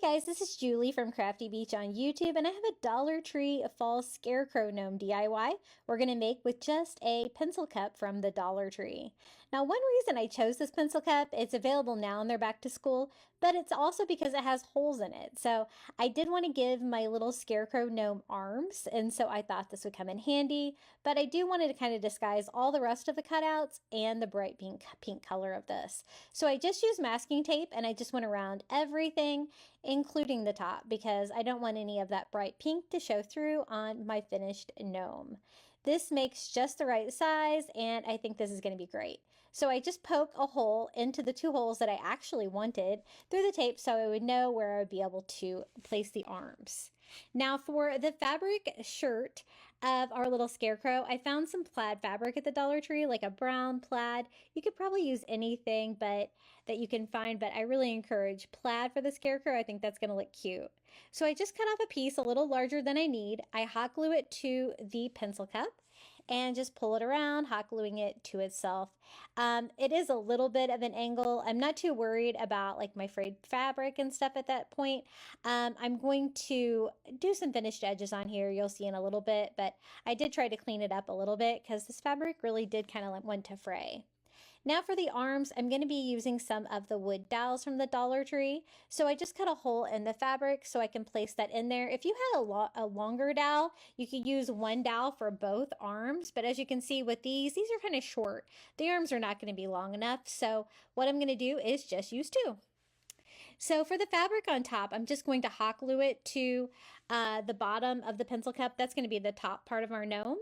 Guys, this is Julie from Crafty Beach on YouTube, and I have a Dollar Tree fall scarecrow gnome DIY we're going to make with just a pencil cup from the Dollar Tree. Now, one reason I chose this pencil cup, it's available now and they're back to school, but it's also because it has holes in it. So I did want to give my little scarecrow gnome arms, and so I thought this would come in handy, but I do wanted to kind of disguise all the rest of the cutouts and the bright pink color of this. So I just used masking tape and I just went around everything, including the top, because I don't want any of that bright pink to show through on my finished gnome. This makes just the right size, and I think this is going to be great. So I just poke a hole into the two holes that I actually wanted through the tape so I would know where I would be able to place the arms. Now for the fabric shirt of our little scarecrow, I found some plaid fabric at the Dollar Tree, like a brown plaid. You could probably use anything but that you can find, but I really encourage plaid for the scarecrow. I think that's going to look cute. So I just cut off a piece a little larger than I need. I hot glue it to the pencil cup and just pull it around, hot gluing it to itself. It is a little bit of an angle. I'm not too worried about like my frayed fabric and stuff at that point. I'm going to do some finished edges on here. You'll see in a little bit, but I did try to clean it up a little bit because this fabric really did kind of want to fray. Now for the arms, I'm going to be using some of the wood dowels from the Dollar Tree. So I just cut a hole in the fabric so I can place that in there. If you had a longer dowel, you could use one dowel for both arms. But as you can see with these are kind of short. The arms are not going to be long enough. So what I'm going to do is just use two. So for the fabric on top, I'm just going to hot glue it to the bottom of the pencil cup. That's going to be the top part of our gnome.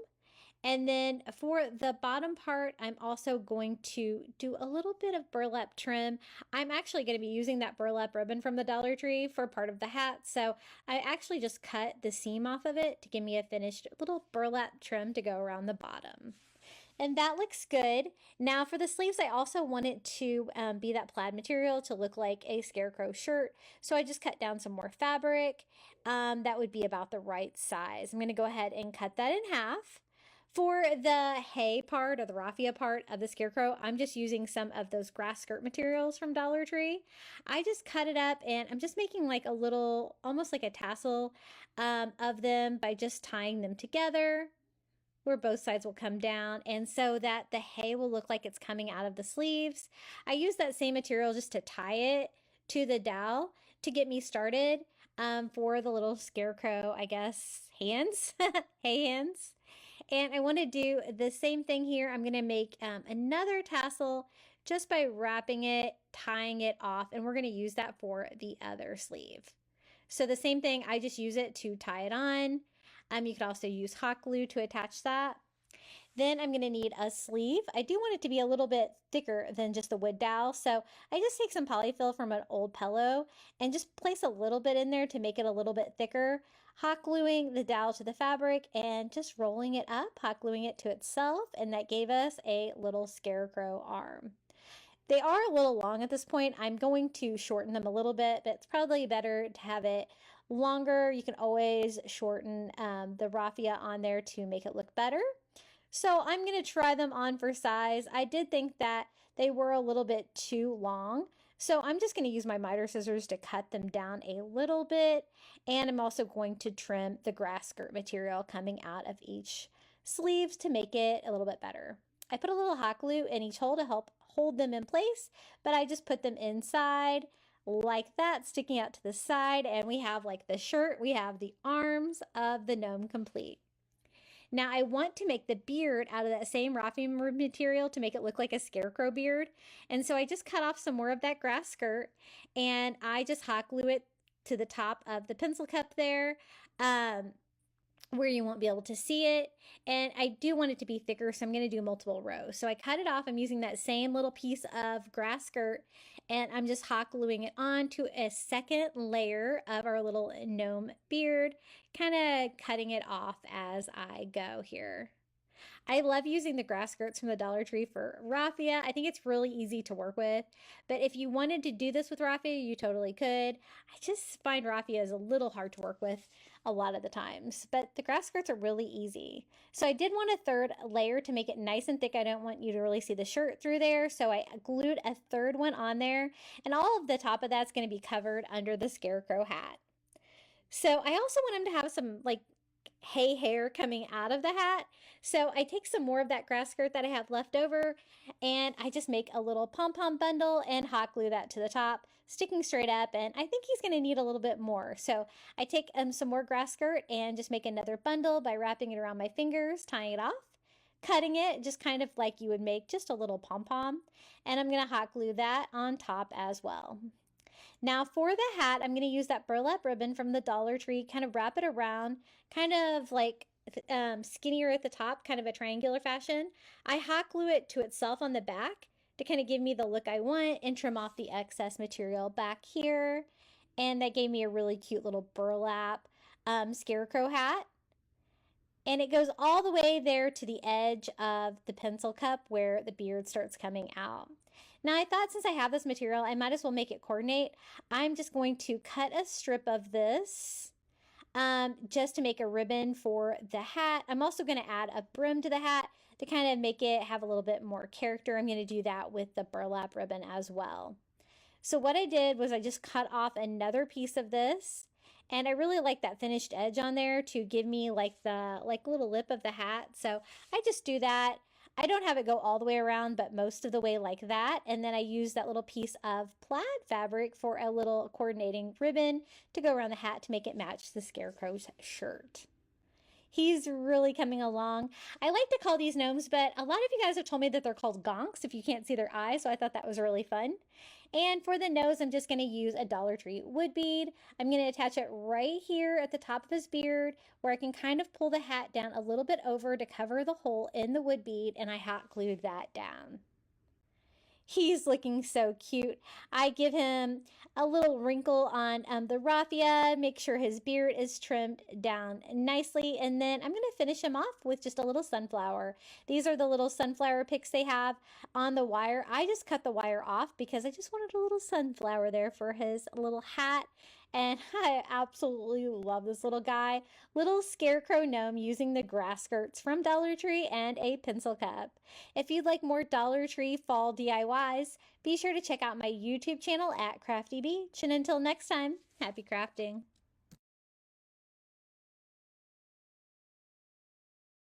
And then for the bottom part, I'm also going to do a little bit of burlap trim. I'm actually going to be using that burlap ribbon from the Dollar Tree for part of the hat. So I actually just cut the seam off of it to give me a finished little burlap trim to go around the bottom. And that looks good. Now for the sleeves, I also want it to be that plaid material to look like a scarecrow shirt. So I just cut down some more fabric. That would be about the right size. I'm going to go ahead and cut that in half. For the hay part or the raffia part of the scarecrow, I'm just using some of those grass skirt materials from Dollar Tree. I just cut it up and I'm just making like a little, almost like a tassel of them by just tying them together where both sides will come down, and so that the hay will look like it's coming out of the sleeves. I use that same material just to tie it to the dowel to get me started for the little scarecrow, I guess, hands, hay hands. And I want to do the same thing here. I'm going to make another tassel just by wrapping it, tying it off, and we're going to use that for the other sleeve. So the same thing, I just use it to tie it on. You could also use hot glue to attach that. Then I'm going to need a sleeve. I do want it to be a little bit thicker than just the wood dowel. So I just take some polyfill from an old pillow and just place a little bit in there to make it a little bit thicker. Hot gluing the dowel to the fabric and just rolling it up, hot gluing it to itself. And that gave us a little scarecrow arm. They are a little long at this point. I'm going to shorten them a little bit, but it's probably better to have it longer. You can always shorten the raffia on there to make it look better. So I'm going to try them on for size. I did think that they were a little bit too long. So I'm just going to use my miter scissors to cut them down a little bit. And I'm also going to trim the grass skirt material coming out of each sleeves to make it a little bit better. I put a little hot glue in each hole to help hold them in place, but I just put them inside like that, sticking out to the side, and we have like the shirt, we have the arms of the gnome complete. Now I want to make the beard out of that same raffia material to make it look like a scarecrow beard, and so I just cut off some more of that grass skirt, and I just hot glue it to the top of the pencil cup there. Where you won't be able to see it, and I do want it to be thicker, so I'm going to do multiple rows. So I cut it off. I'm using that same little piece of grass skirt, and I'm just hot gluing it on to a second layer of our little gnome beard, kind of cutting it off as I go here. I love using the grass skirts from the Dollar Tree for raffia. I think it's really easy to work with. But if you wanted to do this with raffia, you totally could. I just find raffia is a little hard to work with a lot of the times. But the grass skirts are really easy. So I did want a third layer to make it nice and thick. I don't want you to really see the shirt through there. So I glued a third one on there. And all of the top of that's going to be covered under the Scarecrow hat. So I also want him to have some like hay hair coming out of the hat. So I take some more of that grass skirt that I have left over and I just make a little pom-pom bundle and hot glue that to the top, sticking straight up. And I think he's going to need a little bit more. So I take some more grass skirt and just make another bundle by wrapping it around my fingers, tying it off, cutting it just kind of like you would make just a little pom-pom. And I'm going to hot glue that on top as well. Now for the hat, I'm going to use that burlap ribbon from the Dollar Tree, kind of wrap it around, kind of like skinnier at the top, kind of a triangular fashion. I hot glue it to itself on the back to kind of give me the look I want and trim off the excess material back here. And that gave me a really cute little burlap scarecrow hat. And it goes all the way there to the edge of the pencil cup where the beard starts coming out. Now I thought since I have this material, I might as well make it coordinate. I'm just going to cut a strip of this just to make a ribbon for the hat. I'm also going to add a brim to the hat to kind of make it have a little bit more character. I'm going to do that with the burlap ribbon as well. So what I did was I just cut off another piece of this. And I really like that finished edge on there to give me like the little lip of the hat. So I just do that. I don't have it go all the way around, but most of the way like that. And then I use that little piece of plaid fabric for a little coordinating ribbon to go around the hat to make it match the Scarecrow's shirt. He's really coming along. I like to call these gnomes, but a lot of you guys have told me that they're called gonks if you can't see their eyes, so I thought that was really fun. And for the nose, I'm just going to use a Dollar Tree wood bead. I'm going to attach it right here at the top of his beard where I can kind of pull the hat down a little bit over to cover the hole in the wood bead, and I hot glued that down. He's looking so cute. I give him a little wrinkle on the raffia, make sure his beard is trimmed down nicely, and then I'm going to finish him off with just a little sunflower. These are the little sunflower picks they have on the wire. I just cut the wire off because I just wanted a little sunflower there for his little hat. And I absolutely love this little guy. Little Scarecrow gnome using the grass skirts from Dollar Tree and a pencil cup. If you'd like more Dollar Tree fall DIYs, be sure to check out my YouTube channel at Crafty Beach. And until next time, happy crafting.